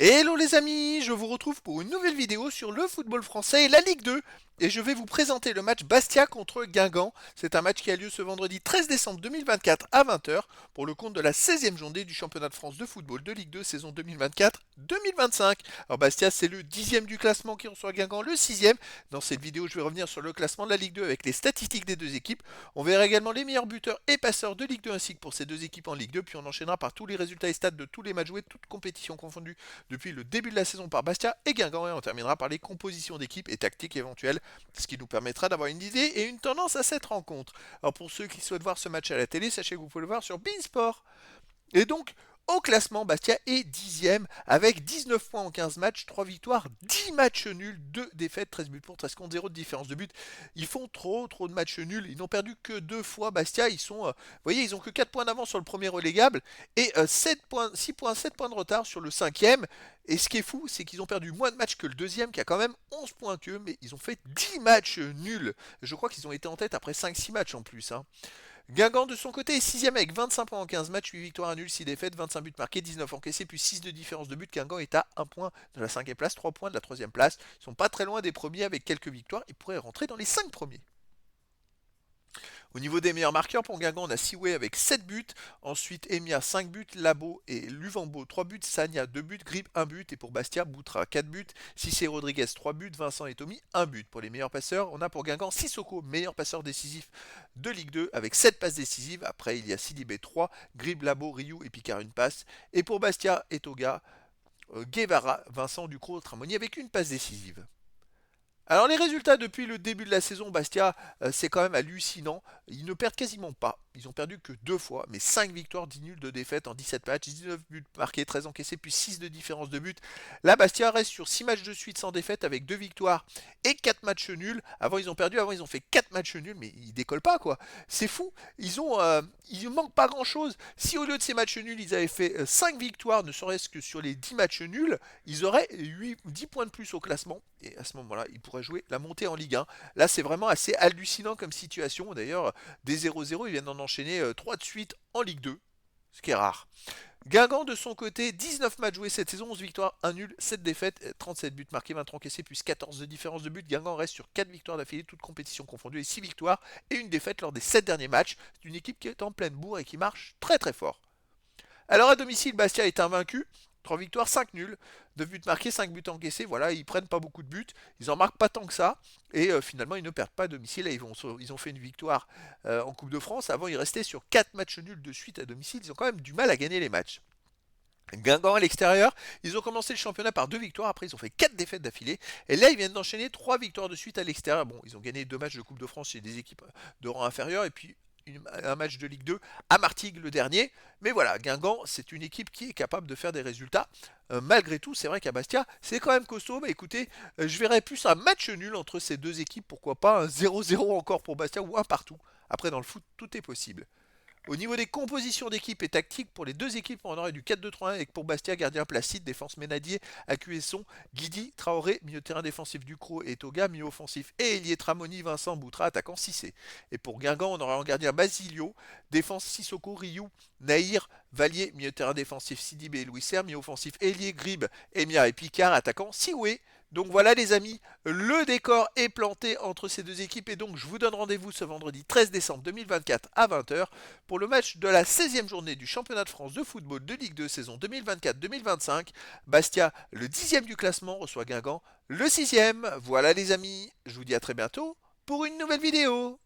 Hello les amis, je vous retrouve pour une nouvelle vidéo sur le football français et la Ligue 2. Et je vais vous présenter le match Bastia contre Guingamp. C'est un match qui a lieu ce vendredi 13 décembre 2024 à 20 h pour le compte de la 16e journée du championnat de France de football de Ligue 2 saison 2024-2025. Alors Bastia c'est le 10e du classement qui reçoit Guingamp le 6e. Dans cette vidéo je vais revenir sur le classement de la Ligue 2 avec les statistiques des deux équipes. On verra également les meilleurs buteurs et passeurs de Ligue 2 ainsi que pour ces deux équipes en Ligue 2. Puis on enchaînera par tous les résultats et stats de tous les matchs joués, toutes compétitions confondues depuis le début de la saison par Bastia et Guingamp, et on terminera par les compositions d'équipe et tactiques éventuelles, ce qui nous permettra d'avoir une idée et une tendance à cette rencontre. Alors pour ceux qui souhaitent voir ce match à la télé, sachez que vous pouvez le voir sur Beansport. Et donc, au classement, Bastia est 10e avec 19 points en 15 matchs, 3 victoires, 10 matchs nuls, 2 défaites, 13 buts pour, 13 contre, 0 de différence de but. Ils font trop de matchs nuls. Ils n'ont perdu que 2 fois. Bastia, vous voyez, ils ont que 4 points d'avance sur le premier relégable et 7 points, 6 points, 7 points de retard sur le cinquième. Et ce qui est fou, c'est qu'ils ont perdu moins de matchs que le deuxième qui a quand même 11 points qu'eux, mais ils ont fait 10 matchs nuls. Je crois qu'ils ont été en tête après 5-6 matchs en plus, hein. Guingamp de son côté est 6ème avec 25 points en 15 matchs, 8 victoires, 1 nul, 6 défaites, 25 buts marqués, 19 encaissés, puis 6 de différence de but. Guingamp est à 1 point de la 5ème place, 3 points de la 3ème place. Ils sont pas très loin des premiers avec quelques victoires. Ils pourraient rentrer dans les 5 premiers. Au niveau des meilleurs marqueurs, pour Guingamp, on a Siwe avec 7 buts. Ensuite, Emia 5 buts. Labo et Luvambo 3 buts. Sagna 2 buts. Grib 1 but. Et pour Bastia, Boutra 4 buts. Cissé Rodriguez 3 buts. Vincent et Tommy 1 but. Pour les meilleurs passeurs, on a pour Guingamp Sissoko, meilleur passeur décisif de Ligue 2 avec 7 passes décisives. Après, il y a Sidibé 3. Grib, Labo, Ryu et Picard une passe. Et pour Bastia et Toga, Guevara, Vincent Ducrot, Tramoni avec une passe décisive. Alors les résultats depuis le début de la saison, Bastia, c'est quand même hallucinant. Ils ne perdent quasiment pas. Ils ont perdu que 2 fois, mais 5 victoires, 10 nuls, de défaites en 17 matchs, 19 buts marqués, 13 encaissés, puis 6 de différence de but. Là, Bastia reste sur 6 matchs de suite sans défaite avec 2 victoires et 4 matchs nuls. Avant, ils ont perdu, avant, ils ont fait 4 matchs nuls, mais ils décollent pas, quoi. C'est fou. Il ne manque pas grand-chose. Si au lieu de ces matchs nuls, ils avaient fait 5 victoires, ne serait-ce que sur les 10 matchs nuls, ils auraient 10 points de plus au classement. Et à ce moment-là, ils pourraient jouer la montée en Ligue 1. Là, c'est vraiment assez hallucinant comme situation. D'ailleurs, des 0-0, ils viennent d'en enchaîner 3 de suite en Ligue 2, ce qui est rare. Guingamp, de son côté, 19 matchs joués cette saison, 11 victoires, 1 nul, 7 défaites, 37 buts marqués, 23 encaissés, plus 14 de différence de but. Guingamp reste sur 4 victoires d'affilée, toutes compétitions confondues, et 6 victoires et une défaite lors des 7 derniers matchs. C'est une équipe qui est en pleine bourre et qui marche très très fort. Alors à domicile, Bastia est invaincu. 3 victoires, 5 nuls, 2 buts marqués, 5 buts encaissés. Voilà, ils prennent pas beaucoup de buts, ils en marquent pas tant que ça. Et finalement, ils ne perdent pas à domicile. Là, ils ont fait une victoire en Coupe de France. Avant, ils restaient sur 4 matchs nuls de suite à domicile. Ils ont quand même du mal à gagner les matchs. Guingamp à l'extérieur, ils ont commencé le championnat par 2 victoires, après ils ont fait 4 défaites d'affilée, et là ils viennent d'enchaîner 3 victoires de suite à l'extérieur. Bon, ils ont gagné 2 matchs de Coupe de France chez des équipes de rang inférieur, et puis un match de Ligue 2 à Martigues le dernier. Mais voilà, Guingamp, c'est une équipe qui est capable de faire des résultats. Malgré tout, c'est vrai qu'à Bastia, c'est quand même costaud. Mais écoutez, je verrais plus un match nul entre ces deux équipes. Pourquoi pas un 0-0 encore pour Bastia ou un partout. Après, dans le foot, tout est possible. Au niveau des compositions d'équipe et tactiques, pour les deux équipes, on aurait du 4-2-3-1 avec pour Bastia, gardien Placide, défense Ménadier, Acuesson, Guidi, Traoré, milieu de terrain défensif Ducrot et Toga, milieu offensif et ailier Tramoni, Vincent, Boutra, attaquant Cissé. Et pour Guingamp, on aurait en gardien Basilio, défense Sissoko, Ryu, Nahir, Valier, milieu de terrain défensif Sidibé et Louis Serre, milieu offensif ailier Grib, Emia et Picard, attaquant Siwe. Donc voilà les amis, le décor est planté entre ces deux équipes et donc je vous donne rendez-vous ce vendredi 13 décembre 2024 à 20 h pour le match de la 16e journée du championnat de France de football de Ligue 2 saison 2024-2025. Bastia, le 10e du classement, reçoit Guingamp, le 6e. Voilà les amis, je vous dis à très bientôt pour une nouvelle vidéo.